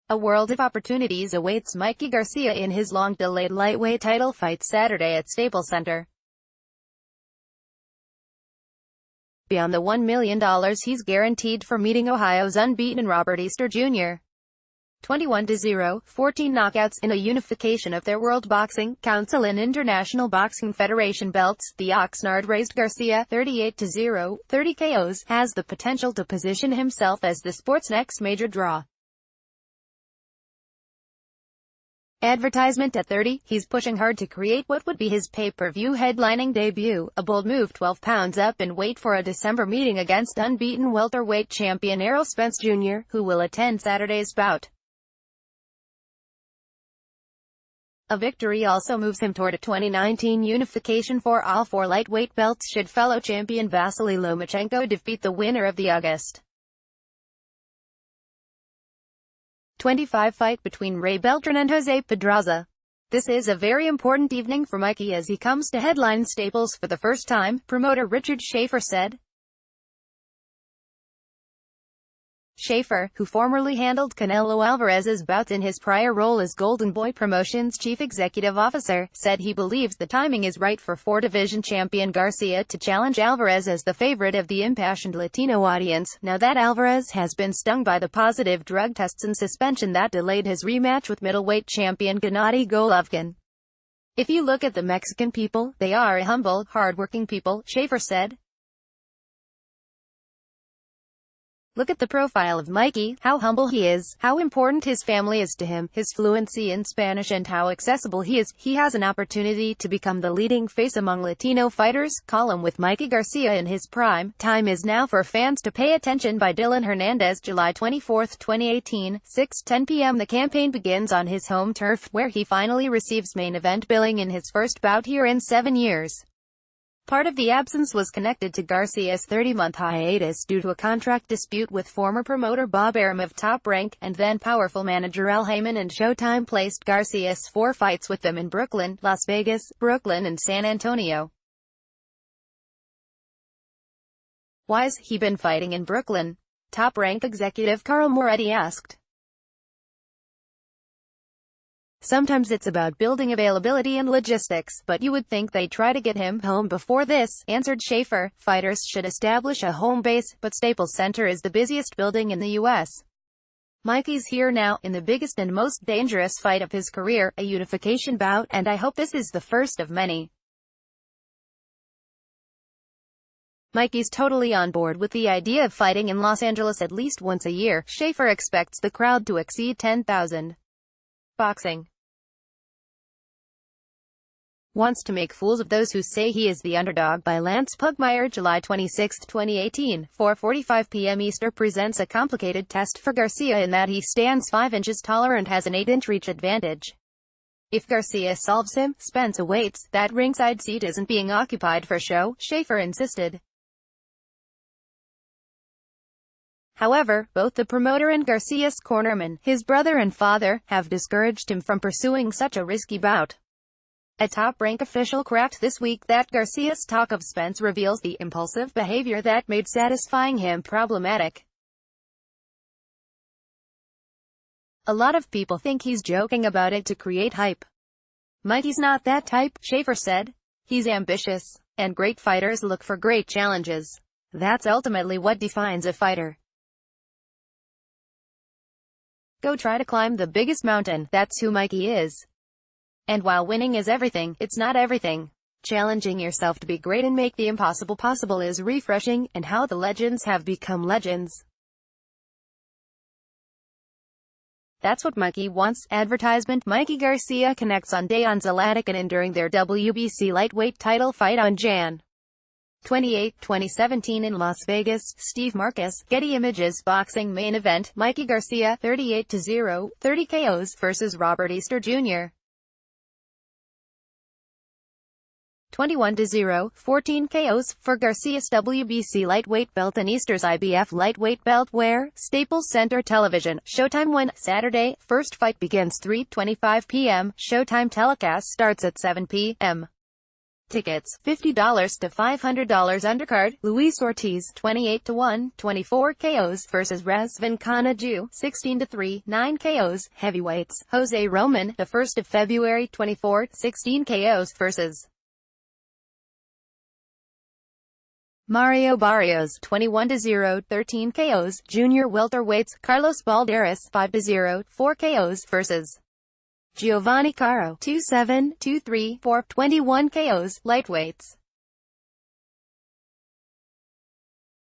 A world of opportunities awaits Mikey Garcia in his long-delayed lightweight title fight Saturday at Staples Center. Beyond the $1 million he's guaranteed for meeting Ohio's unbeaten Robert Easter Jr. 21-0, 14 knockouts in a unification of their World Boxing Council and International Boxing Federation belts, the Oxnard-raised Garcia, 38-0, 30 KOs, has the potential to position himself as the sport's next major draw. Advertisement at 30, he's pushing hard to create what would be his pay-per-view headlining debut, a bold move 12 pounds up in weight for a December meeting against unbeaten welterweight champion Errol Spence Jr., who will attend Saturday's bout. A victory also moves him toward a 2019 unification for all four lightweight belts should fellow champion Vasily Lomachenko defeat the winner of the August 25 fight between Ray Beltran and Jose Pedraza. This is a very important evening for Mikey as he comes to headline Staples for the first time, promoter Richard Schaefer said. Schaefer, who formerly handled Canelo Alvarez's bouts in his prior role as Golden Boy Promotions chief executive officer, said he believes the timing is right for four-division champion Garcia to challenge Alvarez as the favorite of the impassioned Latino audience, now that Alvarez has been stung by the positive drug tests and suspension that delayed his rematch with middleweight champion Gennady Golovkin. If you look at the Mexican people, they are a humble, hard-working people, Schaefer said. Look at the profile of Mikey, how humble he is, how important his family is to him, his fluency in Spanish and how accessible he is. He has an opportunity to become the leading face among Latino fighters. Column with Mikey Garcia in his prime. Time is now for fans to pay attention by Dylan Hernandez, July 24, 2018, 6:10 p.m. The campaign begins on his home turf, where he finally receives main event billing in his first bout here in 7 years. Part of the absence was connected to Garcia's 30-month hiatus due to a contract dispute with former promoter Bob Arum of Top Rank, and then powerful manager Al Heyman, and Showtime placed Garcia's 4 fights with them in Brooklyn, Las Vegas, Brooklyn and San Antonio. Why's he been fighting in Brooklyn? Top Rank executive Carl Moretti asked. Sometimes it's about building availability and logistics, but you would think they'd try to get him home before this, answered Schaefer. Fighters should establish a home base, but Staples Center is the busiest building in the U.S. Mikey's here now, in the biggest and most dangerous fight of his career, a unification bout, and I hope this is the first of many. Mikey's totally on board with the idea of fighting in Los Angeles at least once a year. Schaefer expects the crowd to exceed 10,000. Boxing wants to make fools of those who say he is the underdog by Lance Pugmire, July 26, 2018, 4:45 p.m. Easter presents a complicated test for Garcia in that he stands 5 inches taller and has an 8-inch reach advantage. If Garcia solves him, Spence awaits. That ringside seat isn't being occupied for show, Schaefer insisted. However, both the promoter and Garcia's cornerman, his brother and father, have discouraged him from pursuing such a risky bout. A top-rank official cracked this week that Garcia's talk of Spence reveals the impulsive behavior that made satisfying him problematic. A lot of people think he's joking about it to create hype. Mikey's not that type, Schaefer said. He's ambitious, and great fighters look for great challenges. That's ultimately what defines a fighter. Go try to climb the biggest mountain, that's who Mikey is. And while winning is everything, it's not everything. Challenging yourself to be great and make the impossible possible is refreshing, and how the legends have become legends. That's what Mikey wants. Advertisement. Mikey Garcia connects on Dejan Zlaticanin during their WBC lightweight title fight on Jan. 28, 2017 in Las Vegas. Steve Marcus, Getty Images. Boxing main event, Mikey Garcia, 38-0, 30 KOs, versus Robert Easter Jr. 21-0, 14 KOs, for Garcia's WBC lightweight belt and Easter's IBF lightweight belt. Where? Staples Center Television. Showtime when? Saturday. First fight begins 3:25 p.m. Showtime telecast starts at 7 p.m. Tickets, $50 to $500 undercard. Luis Ortiz, 28-1, 24 KOs versus Rezvan Kanaju, 16-3, 9 KOs. Heavyweights, Jose Roman, the 1st of February, 24, 16 KOs versus Mario Barrios, 21-0, 13 KOs. Junior welterweights, Carlos Balderas, 5-0, 4 KOs versus Giovanni Caro, 2-7, 2-3, 4, 21 KOs. Lightweights,